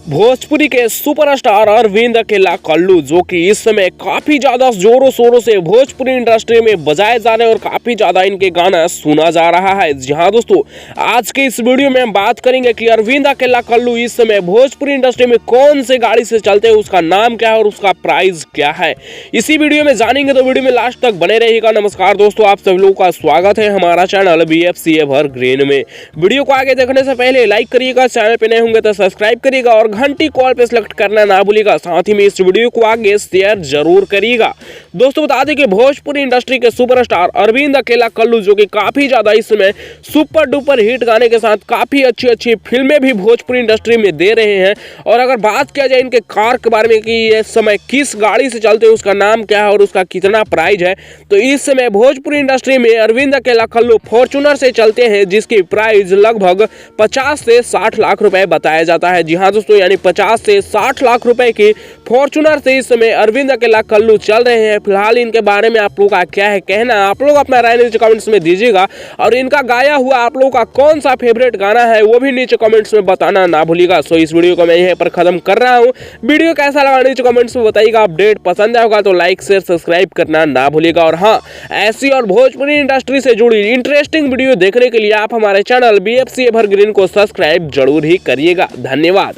भोजपुरी के सुपरस्टार अरविंद अकेला कल्लू जो कि इस समय काफी ज्यादा जोरों शोरों से भोजपुरी इंडस्ट्री में बजाए जा रहे हैं और काफी ज्यादा इनके गाना सुना जा रहा है। जहां दोस्तों आज के इस वीडियो में हम बात करेंगे कि अरविंद अकेला कल्लू इस समय भोजपुरी इंडस्ट्री में कौन से गाड़ी से चलते हैं, उसका नाम क्या है और उसका प्राइस क्या है, इसी वीडियो में जानेंगे। तो वीडियो में लास्ट तक बने रहिएगा। नमस्कार दोस्तों, आप सभी लोगों का स्वागत है हमारा चैनल BFC एवरग्रीन में। वीडियो को आगे देखने से पहले लाइक करिएगा, चैनल पे नए होंगे तो सब्सक्राइब करिएगा और घंटी कॉल पे सिलेक्ट करना ना भूलिएगा। साथ ही में इस वीडियो को आगे शेयर जरूर करिएगा। दोस्तों बता दें कि भोजपुरी इंडस्ट्री के सुपरस्टार अरविंद अकेला कल्लू जो कि काफी ज्यादा इस समय सुपर डुपर हिट गाने के साथ काफी अच्छी अच्छी फिल्में भी भोजपुरी इंडस्ट्री में दे रहे हैं। और अगर बात किया जाए इनके कार के बारे में कि ये समय किस गाड़ी से चलते हैं, उसका नाम क्या है और उसका कितना प्राइस है, तो इस समय भोजपुरी इंडस्ट्री में अरविंद अकेला कल्लू फॉर्च्यूनर से चलते हैं जिसकी प्राइस लगभग 50 से 60 लाख रुपए बताया जाता है। जी हाँ दोस्तों, यानी 50 से 60 लाख रुपए की फॉर्च्यूनर से इस समय अरविंद अकेला कल्लू चल रहे हैं। फिलहाल इनके बारे में आप लोगों का क्या है कहना, आप लोग अपना राय नीचे कमेंट्स में दीजिएगा। और इनका गाया हुआ आप लोगों का कौन सा फेवरेट गाना है वो भी नीचे कमेंट्स में बताना ना भूलिएगा। सो इस वीडियो को मैं यहीं पर खत्म कर रहा हूँ। वीडियो कैसा लगा नीचे कमेंट्स में बताइएगा। अपडेट पसंद आएगा तो लाइक शेयर सब्सक्राइब करना ना भूलिएगा। और हाँ, ऐसी और भोजपुरी इंडस्ट्री से जुड़ी इंटरेस्टिंग वीडियो देखने के लिए आप हमारे चैनल BFC एवरग्रीन को सब्सक्राइब जरूर ही करिएगा। धन्यवाद।